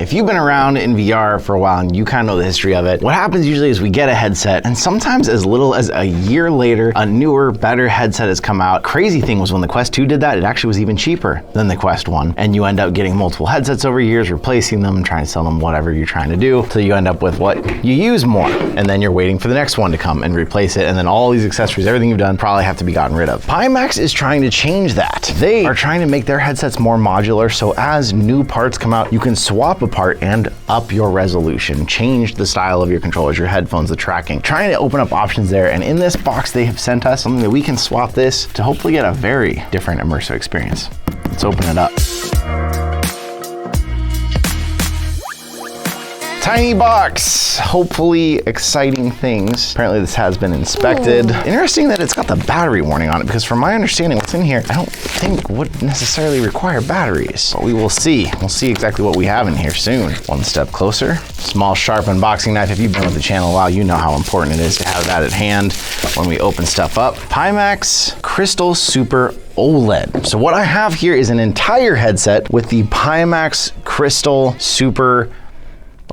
If you've been around in VR for a while and you kind of know the history of it, what happens usually is we get a headset and sometimes as little as a year later, a newer, better headset has come out. Crazy thing was when the Quest 2 did that, it actually was even cheaper than the Quest 1. And you end up getting multiple headsets over years, replacing them, trying to sell them whatever you're trying to do, till you end up with what you use more. And then you're waiting for the next one to come and replace it. And then all these accessories, everything you've done, probably have to be gotten rid of. Pimax is trying to change that. They are trying to make their headsets more modular, so as new parts come out, you can swap a part and up your resolution, change the style of your controllers, your headphones, the tracking. Trying to open up options there, and in this box they have sent us something that we can swap this to hopefully get a very different immersive experience. Let's open it up. Tiny box, hopefully exciting things. Apparently this has been inspected. Interesting that it's got the battery warning on it, because from my understanding, what's in here, I don't think would necessarily require batteries, but we will see. We'll see exactly what we have in here soon. One step closer. Small, sharp unboxing knife. If you've been with the channel a while, you know how important it is to have that at hand when we open stuff up. Pimax Crystal Super OLED. So what I have here is an entire headset with the Pimax Crystal Super,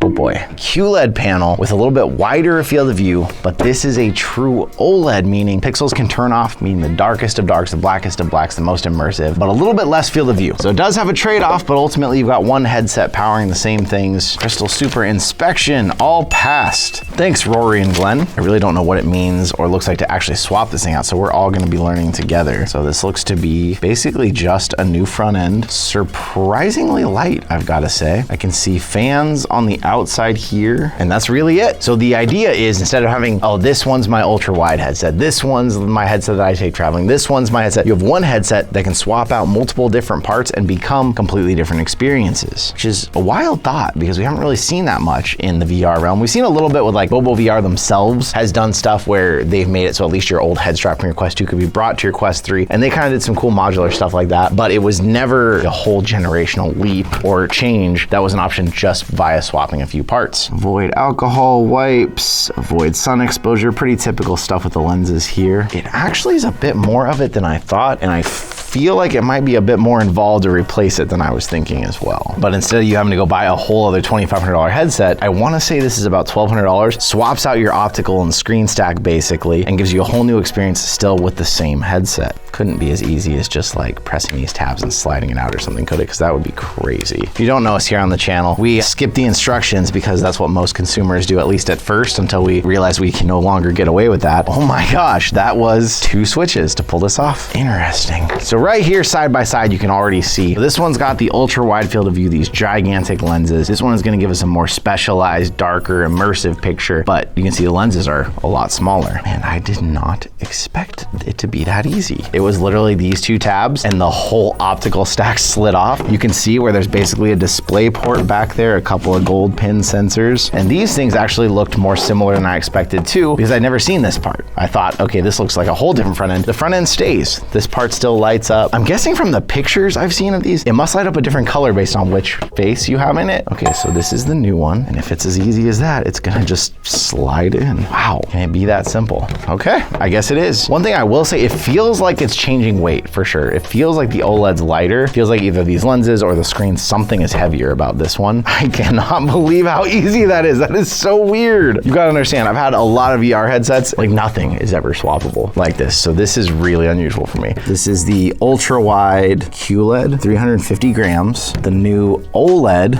oh boy, QLED panel with a little bit wider field of view, but this is a true OLED, meaning pixels can turn off, meaning the darkest of darks, the blackest of blacks, the most immersive, but a little bit less field of view. So it does have a trade-off, but ultimately you've got one headset powering the same things. Crystal Super inspection, all passed. Thanks, Rory and Glenn. I really don't know what it means or looks like to actually swap this thing out, so we're all gonna be learning together. So this looks to be basically just a new front end. Surprisingly light, I've gotta say. I can see fans on the outside here, and that's really it. So the idea is, instead of having, oh, this one's my ultra wide headset, this one's my headset that I take traveling, this one's my headset, you have one headset that can swap out multiple different parts and become completely different experiences, which is a wild thought because we haven't really seen that much in the VR realm. We've seen a little bit with like Bobo VR themselves has done stuff where they've made it so at least your old head strap from your Quest 2 could be brought to your Quest 3, and they kind of did some cool modular stuff like that, but it was never a whole generational leap or change that was an option just via swapping a few parts. Avoid alcohol wipes, avoid sun exposure, pretty typical stuff with the lenses here. It actually is a bit more of it than I thought, and I feel like it might be a bit more involved to replace it than I was thinking as well. But instead of you having to go buy a whole other $2,500 headset, I wanna say this is about $1,200, swaps out your optical and screen stack basically, and gives you a whole new experience still with the same headset. Couldn't be as easy as just like pressing these tabs and sliding it out or something, could it? Because that would be crazy. If you don't know us here on the channel, we skip the instructions because that's what most consumers do, at least at first, until we realize we can no longer get away with that. Oh my gosh, that was 2 switches to pull this off. Interesting. So right here, side by side, you can already see this one's got the ultra wide field of view, these gigantic lenses. This one is gonna give us a more specialized, darker, immersive picture, but you can see the lenses are a lot smaller. And I did not expect it to be that easy. It was literally these 2 tabs and the whole optical stack slid off. You can see where there's basically a display port back there, a couple of gold pin sensors. And these things actually looked more similar than I expected too, because I'd never seen this part. I thought, okay, this looks like a whole different front end. The front end stays. This part still lights up. I'm guessing from the pictures I've seen of these, it must light up a different color based on which face you have in it. Okay, so this is the new one. And if it's as easy as that, it's gonna just slide in. Wow, can it be that simple? Okay, I guess it is. One thing I will say, it feels like it's changing weight for sure. It feels like the OLED's lighter. It feels like either these lenses or the screen, something is heavier about this one. I cannot believe how easy that is. That is so weird. You gotta understand, I've had a lot of VR headsets, like nothing is ever swappable like this. So this is really unusual for me. This is the ultra wide QLED, 350 grams. The new OLED,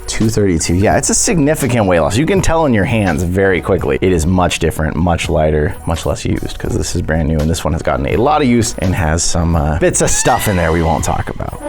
232. Yeah, it's a significant weight loss. You can tell in your hands very quickly. It is much different, much lighter, much less used, because this is brand new and this one has gotten a lot of use and has some bits of stuff in there we won't talk about.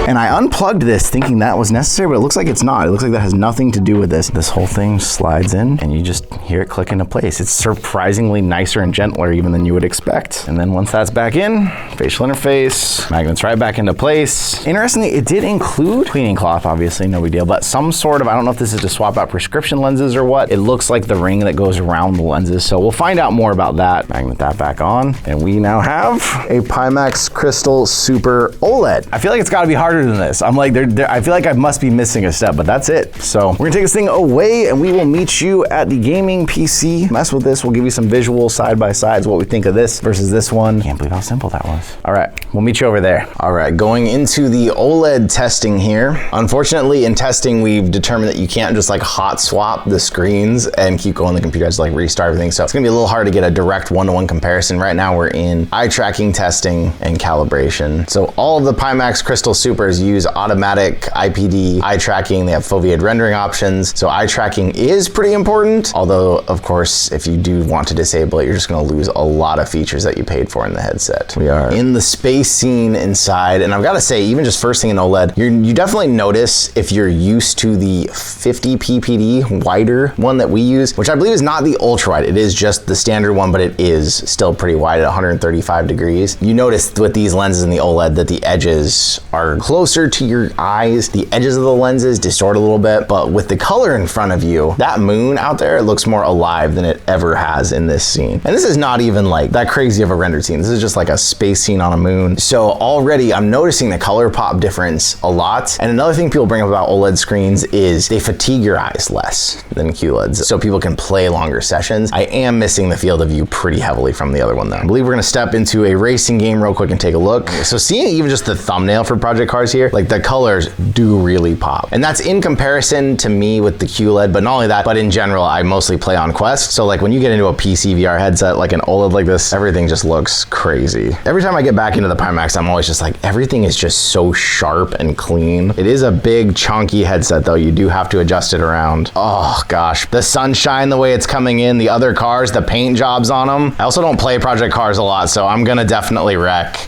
And I unplugged this thinking that was necessary, but it looks like it's not. It looks like that has nothing to do with this. This whole thing slides in and you just hear it click into place. It's surprisingly nicer and gentler even than you would expect. And then once that's back in, facial interface, magnets right back into place. Interestingly, it did include cleaning cloth, obviously, no big deal, but some sort of, I don't know if this is to swap out prescription lenses or what. It looks like the ring that goes around the lenses. So we'll find out more about that. Magnet that back on. And we now have a Pimax Crystal Super OLED. I feel like it's gotta be hard harder than this. I'm like, I feel like I must be missing a step, but that's it. So we're gonna take this thing away and we will meet you at the gaming PC. Mess with this, we'll give you some visual side by sides, what we think of this versus this one. Can't believe how simple that was. All right, we'll meet you over there. All right, going into the OLED testing here. Unfortunately, in testing, we've determined that you can't just like hot swap the screens and keep going. The computer has to like restart everything. So it's gonna be a little hard to get a direct one-to-one comparison. Right now we're in eye tracking testing and calibration. So all of the Pimax Crystal Supers use automatic IPD eye tracking. They have foveated rendering options. So eye tracking is pretty important. Although of course, if you do want to disable it, you're just gonna lose a lot of features that you paid for in the headset. We are in the space scene inside. And I've gotta say, even just first thing in OLED, you definitely notice if you're used to the 50 ppd wider one that we use, which I believe is not the ultra wide. It is just the standard one, but it is still pretty wide at 135 degrees. You notice with these lenses in the OLED that the edges are closer to your eyes. The edges of the lenses distort a little bit, but with the color in front of you, that moon out there looks more alive than it ever has in this scene. And this is not even like that crazy of a rendered scene. This is just like a space scene on a moon. So already I'm noticing the color pop difference a lot. And another thing people bring up about OLED screens is they fatigue your eyes less than QLEDs, so people can play longer sessions. I am missing the field of view pretty heavily from the other one though. I believe we're gonna step into a racing game real quick and take a look. So seeing even just the thumbnail for Project Cars here, like the colors do really pop. And that's in comparison to me with the QLED, but not only that, but in general, I mostly play on Quest. So like when you get into a PCVR headset, like an OLED like this, everything just looks crazy. Every time I get back into the Pimax, I'm always just like, everything is just so sharp and clean. It is a big chunky headset though. You do have to adjust it around. Oh gosh, the sunshine, the way it's coming in, the other cars, the paint jobs on them. I also don't play Project Cars a lot, so I'm gonna definitely wreck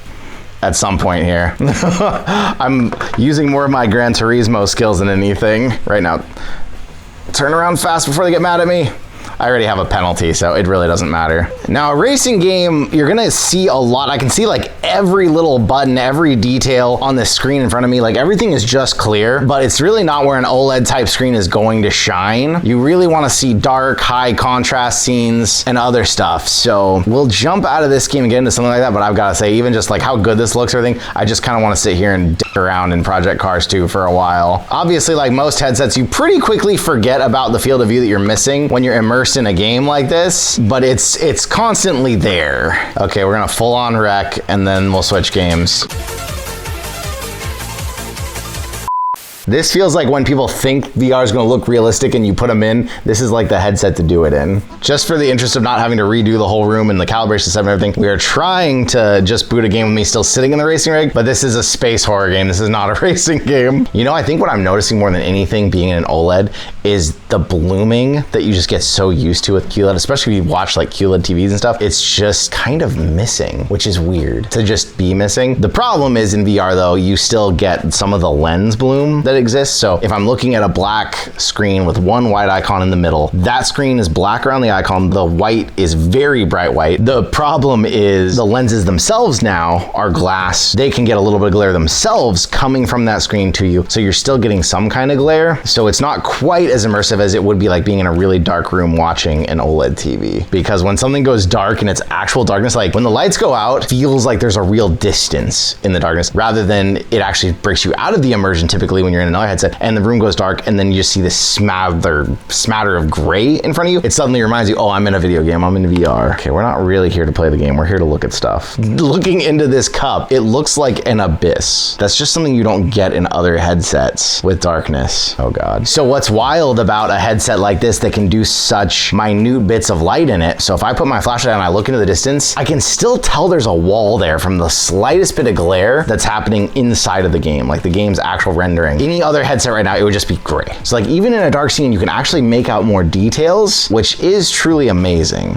at some point here. I'm using more of my Gran Turismo skills than anything right now. Turn around fast before they get mad at me. I already have a penalty, so it really doesn't matter. Now, a racing game, you're gonna see a lot. I can see like every little button, every detail on the screen in front of me. Like everything is just clear, but it's really not where an OLED type screen is going to shine. You really wanna see dark, high contrast scenes and other stuff. So we'll jump out of this game and get into something like that, but I've gotta say, even just like how good this looks or everything, I just kinda wanna sit here and dick around in Project Cars 2 for a while. Obviously, like most headsets, you pretty quickly forget about the field of view that you're missing when you're immersed in a game like this, but it's constantly there. Okay, we're gonna full on wreck and then we'll switch games. This feels like when people think VR is gonna look realistic and you put them in, this is like the headset to do it in. Just for the interest of not having to redo the whole room and the calibration system and everything, we are trying to just boot a game with me still sitting in the racing rig, but this is a space horror game. This is not a racing game. You know, I think what I'm noticing more than anything being in an OLED is the blooming that you just get so used to with QLED, especially if you watch like QLED TVs and stuff. It's just kind of missing, which is weird to just be missing. The problem is in VR though, you still get some of the lens bloom that exists. So if I'm looking at a black screen with one white icon in the middle, that screen is black around the icon. The white is very bright white. The problem is the lenses themselves now are glass. They can get a little bit of glare themselves coming from that screen to you. So you're still getting some kind of glare. So it's not quite as immersive as it would be like being in a really dark room watching an OLED TV. Because when something goes dark and it's actual darkness, like when the lights go out, it feels like there's a real distance in the darkness rather than it actually breaks you out of the immersion typically when you're in another headset and the room goes dark and then you just see this smatter of gray in front of you. It suddenly reminds you, oh, I'm in a video game, I'm in VR. Okay, we're not really here to play the game, we're here to look at stuff. Looking into this cup, it looks like an abyss. That's just something you don't get in other headsets with darkness. Oh God. So what's wild about a headset like this that can do such minute bits of light in it, so if I put my flashlight on and I look into the distance, I can still tell there's a wall there from the slightest bit of glare that's happening inside of the game, like the game's actual rendering. Any other headset right now, it would just be gray. So like even in a dark scene, you can actually make out more details, which is truly amazing.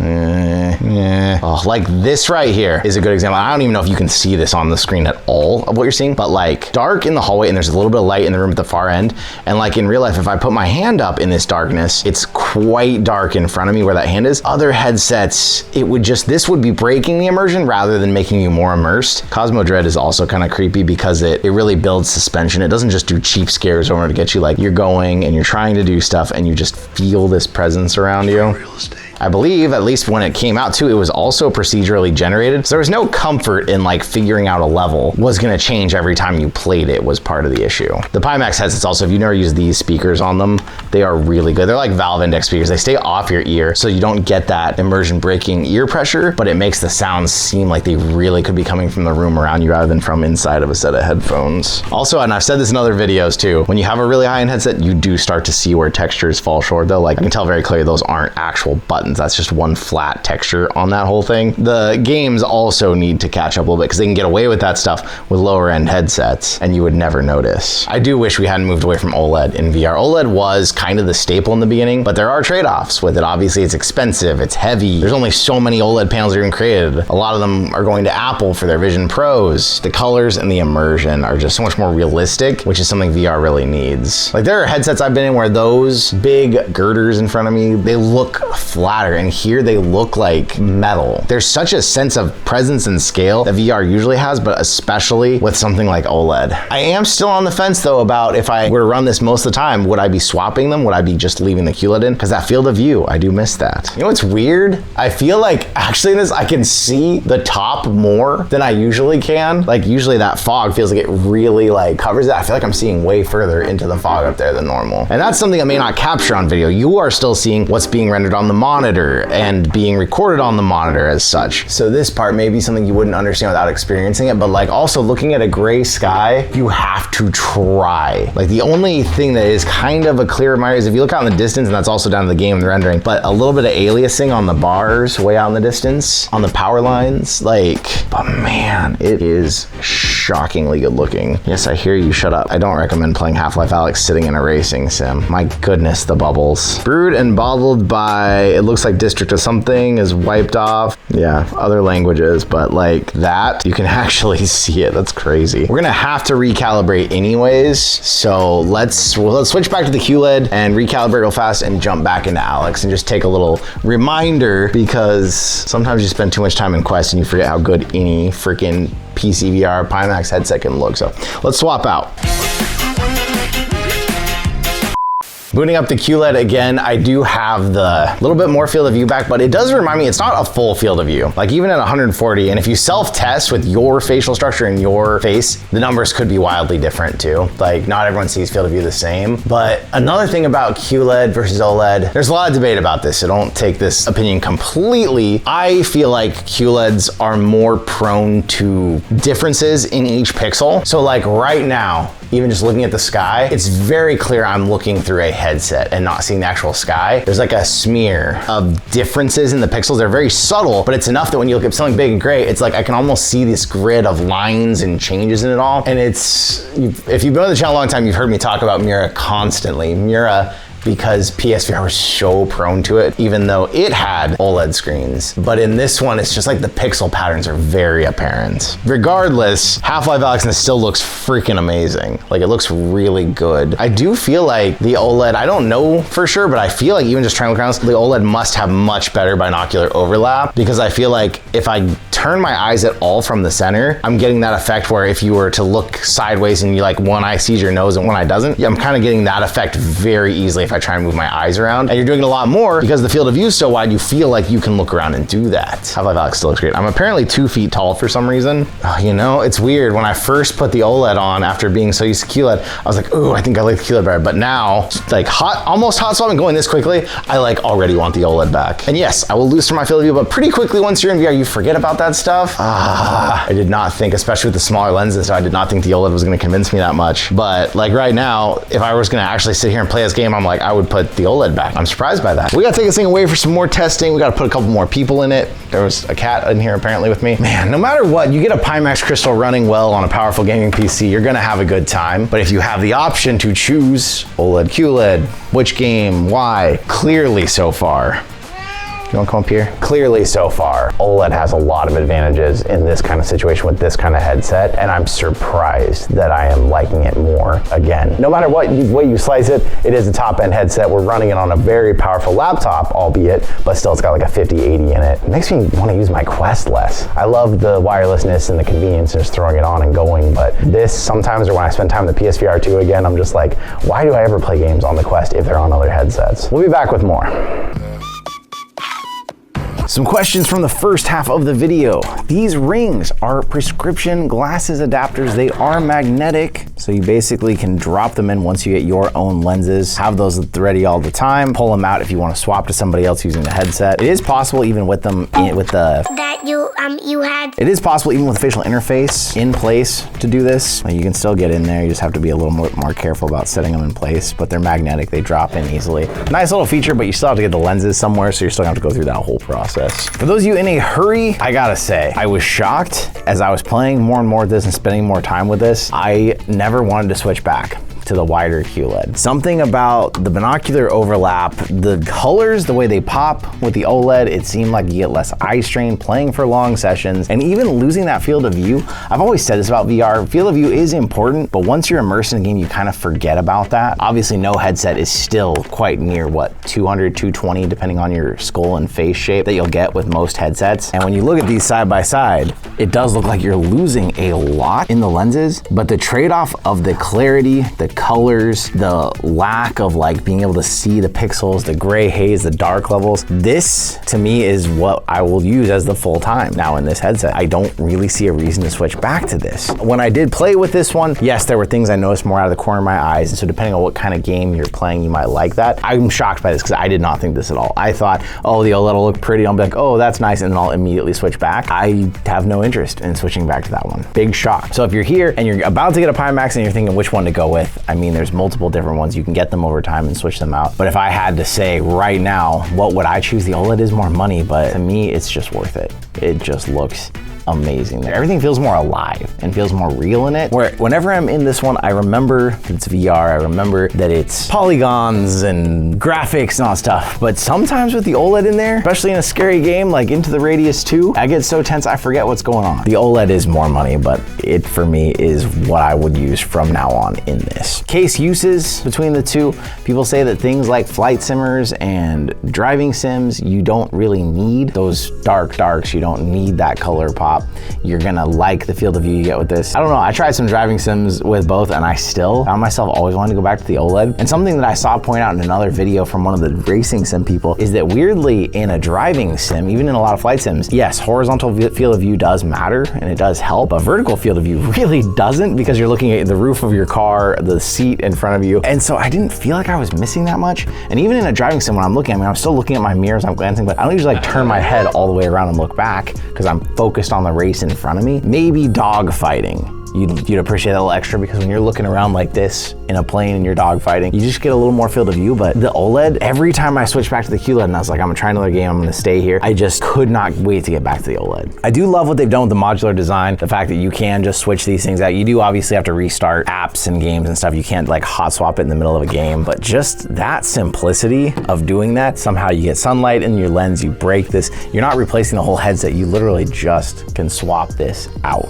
Oh, like this right here is a good example. I don't even know if you can see this on the screen at all of what you're seeing, but like dark in the hallway and there's a little bit of light in the room at the far end. And like in real life, if I put my hand up in this darkness, it's quite dark in front of me where that hand is. Other headsets, this would be breaking the immersion rather than making you more immersed. Cosmo Dread is also kind of creepy because it really builds suspension. It doesn't just do cheap scares over to get you like you're going and you're trying to do stuff and you just feel this presence around you. Real estate. I believe, at least when it came out too, it was also procedurally generated. So there was no comfort in like figuring out a level was gonna change every time you played it was part of the issue. The Pimax headsets also, if you never use these speakers on them, they are really good. They're like Valve Index speakers. They stay off your ear so you don't get that immersion breaking ear pressure, but it makes the sounds seem like they really could be coming from the room around you rather than from inside of a set of headphones. Also, and I've said this in other videos too, when you have a really high-end headset, you do start to see where textures fall short though. Like I can tell very clearly those aren't actual buttons. That's just one flat texture on that whole thing. The games also need to catch up a little bit because they can get away with that stuff with lower end headsets and you would never notice. I do wish we hadn't moved away from OLED in VR. OLED was kind of the staple in the beginning, but there are trade-offs with it. Obviously it's expensive, it's heavy. There's only so many OLED panels that are even created. A lot of them are going to Apple for their Vision Pros. The colors and the immersion are just so much more realistic, which is something VR really needs. Like there are headsets I've been in where those big girders in front of me, they look flatter, and here they look like metal. There's such a sense of presence and scale that VR usually has, but especially with something like OLED. I am still on the fence though about if I were to run this most of the time, would I be swapping them? Would I be just leaving the QLED in? Because that field of view, I do miss that. You know what's weird? I feel like actually in this, I can see the top more than I usually can. Like usually that fog feels like it really like covers it. I feel like I'm seeing way further into the fog up there than normal. And that's something I may not capture on video. You are still seeing what's being rendered on the monitor and being recorded on the monitor as such. So this part may be something you wouldn't understand without experiencing it, but like also looking at a gray sky, you have to try. Like the only thing that is kind of a clear reminder is if you look out in the distance, and that's also down to the game and the rendering, but a little bit of aliasing on the bars way out in the distance, on the power lines, like, but man, it is shockingly good looking. Yes, I hear you, shut up. I don't recommend playing Half-Life Alyx sitting in a racing sim. My goodness, the bubbles. Brewed and bottled by, it looks like District of Something is wiped off. Yeah, other languages, but like that, you can actually see it. That's crazy. We're gonna have to recalibrate anyways, so let's switch back to the QLED and recalibrate real fast and jump back into Alyx and just take a little reminder, because sometimes you spend too much time in Quest and you forget how good any freaking PCVR Pimax headset can look. So let's swap out. Booting up the QLED again, I do have the little bit more field of view back, but it does remind me it's not a full field of view. Like even at 140, and if you self-test with your facial structure and your face, the numbers could be wildly different too. Like not everyone sees field of view the same. But another thing about QLED versus OLED, there's a lot of debate about this, so don't take this opinion completely. I feel like QLEDs are more prone to differences in each pixel. So like right now, even just looking at the sky, it's very clear I'm looking through a headset and not seeing the actual sky. There's like a smear of differences in the pixels. They're very subtle, but it's enough that when you look at something big and gray, it's like I can almost see this grid of lines and changes in it all. And it's, if you've been on the channel a long time, you've heard me talk about Mira constantly. Mira, because PSVR was so prone to it, even though it had OLED screens. But in this one, it's just like the pixel patterns are very apparent. Regardless, Half-Life Alyx still looks freaking amazing. Like it looks really good. I do feel like the OLED, I don't know for sure, but I feel like even just trying to look around, the OLED must have much better binocular overlap, because I feel like if I turn my eyes at all from the center, I'm getting that effect where if you were to look sideways and you like one eye sees your nose and one eye doesn't, I'm kind of getting that effect very easily if I try and move my eyes around. And you're doing it a lot more because the field of view is so wide, you feel like you can look around and do that. Half-Life Alyx still looks great. I'm apparently 2 feet tall for some reason. Oh, you know, it's weird. When I first put the OLED on after being so used to QLED, I was like, ooh, I think I like the QLED better. But now, like almost hot swapping going this quickly, I like already want the OLED back. And yes, I will lose from my field of view, but pretty quickly once you're in VR, you forget about that stuff. I did not think, especially with the smaller lenses, so I did not think the OLED was gonna convince me that much. But like right now, if I was gonna actually sit here and play this game, I'm like, I would put the OLED back. I'm surprised by that. We gotta take this thing away for some more testing. We gotta put a couple more people in it. There was a cat in here apparently with me. Man, no matter what, you get a Pimax crystal running well on a powerful gaming PC, you're gonna have a good time. But if you have the option to choose OLED, QLED, which game, why? Clearly so far, you wanna come up here? Clearly so far, OLED has a lot of advantages in this kind of situation with this kind of headset, and I'm surprised that I am liking it more again. No matter what way you slice it, it is a top-end headset. We're running it on a very powerful laptop, albeit, but still it's got like a 5080 in it. It makes me wanna use my Quest less. I love the wirelessness and the convenience of just throwing it on and going, but this sometimes, or when I spend time in the PSVR 2 again, I'm just like, why do I ever play games on the Quest if they're on other headsets? We'll be back with more. Some questions from the first half of the video. These rings are prescription glasses adapters. They are magnetic, so you basically can drop them in once you get your own lenses. Have those ready all the time. Pull them out if you want to swap to somebody else using the headset. It is possible even with them It is possible even with facial interface in place to do this. You can still get in there. You just have to be a little more careful about setting them in place, but they're magnetic. They drop in easily. Nice little feature, but you still have to get the lenses somewhere, so you're still gonna have to go through that whole process. For those of you in a hurry, I gotta say, I was shocked as I was playing more and more with this and spending more time with this. I never wanted to switch back to the wider QLED. Something about the binocular overlap, the colors, the way they pop with the OLED, it seemed like you get less eye strain playing for long sessions, and even losing that field of view. I've always said this about VR, field of view is important, but once you're immersed in a game, you kind of forget about that. Obviously, no headset is still quite near what, 200, 220, depending on your skull and face shape that you'll get with most headsets. And when you look at these side by side, it does look like you're losing a lot in the lenses, but the trade-off of the clarity, the colors, the lack of like being able to see the pixels, the gray haze, the dark levels. This to me is what I will use as the full time now in this headset. I don't really see a reason to switch back to this. When I did play with this one, yes, there were things I noticed more out of the corner of my eyes. And so depending on what kind of game you're playing, you might like that. I'm shocked by this because I did not think this at all. I thought, oh, the OLED will look pretty. I'll be like, oh, that's nice. And then I'll immediately switch back. I have no interest in switching back to that one. Big shock. So if you're here and you're about to get a Pimax and you're thinking which one to go with, I mean, there's multiple different ones. You can get them over time and switch them out. But if I had to say right now, what would I choose? The OLED is more money, but to me, it's just worth it. It just looks amazing. Everything feels more alive and feels more real in it. Where whenever I'm in this one, I remember that it's VR. I remember that it's polygons and graphics and all that stuff. But sometimes with the OLED in there, especially in a scary game like Into the Radius 2, I get so tense I forget what's going on. The OLED is more money, but it for me is what I would use from now on in this. Case uses between the two, people say that things like flight simmers and driving sims, you don't really need those darks. You don't need that color pop. You're gonna like the field of view you get with this. I don't know, I tried some driving sims with both and I still found myself always wanting to go back to the OLED. And something that I saw point out in another video from one of the racing sim people is that weirdly in a driving sim, even in a lot of flight sims, yes, horizontal field of view does matter and it does help, but vertical field of view really doesn't because you're looking at the roof of your car, the seat in front of you. And so I didn't feel like I was missing that much. And even in a driving sim when I'm looking, I mean, I'm still looking at my mirrors, I'm glancing, but I don't usually like turn my head all the way around and look back because I'm focused on the race in front of me. Maybe dog fighting. You'd appreciate that a little extra because when you're looking around like this in a plane and you're dog fighting, you just get a little more field of view. But the OLED, every time I switched back to the QLED and I was like, I'm gonna try another game, I'm gonna stay here, I just could not wait to get back to the OLED. I do love what they've done with the modular design, the fact that you can just switch these things out. You do obviously have to restart apps and games and stuff. You can't like hot swap it in the middle of a game, but just that simplicity of doing that, somehow you get sunlight in your lens, you break this, you're not replacing the whole headset, you literally just can swap this out.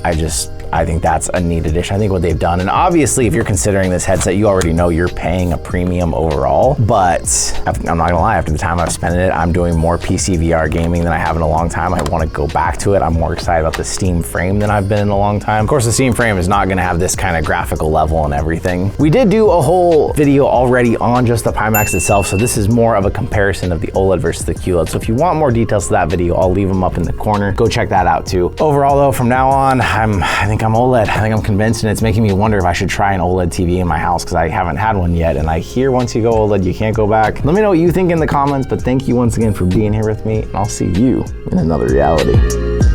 I think that's a neat addition. I think what they've done, and obviously if you're considering this headset, you already know you're paying a premium overall, but I'm not gonna lie, after the time I've spent in it, I'm doing more PCVR gaming than I have in a long time. I wanna go back to it. I'm more excited about the Steam frame than I've been in a long time. Of course, the Steam frame is not gonna have this kind of graphical level and everything. We did do a whole video already on just the Pimax itself, so this is more of a comparison of the OLED versus the QLED. So if you want more details to that video, I'll leave them up in the corner. Go check that out too. Overall though, from now on, I think I'm OLED. I think I'm convinced, and it's making me wonder if I should try an OLED TV in my house because I haven't had one yet. And I hear once you go OLED, you can't go back. Let me know what you think in the comments, but thank you once again for being here with me, and I'll see you in another reality.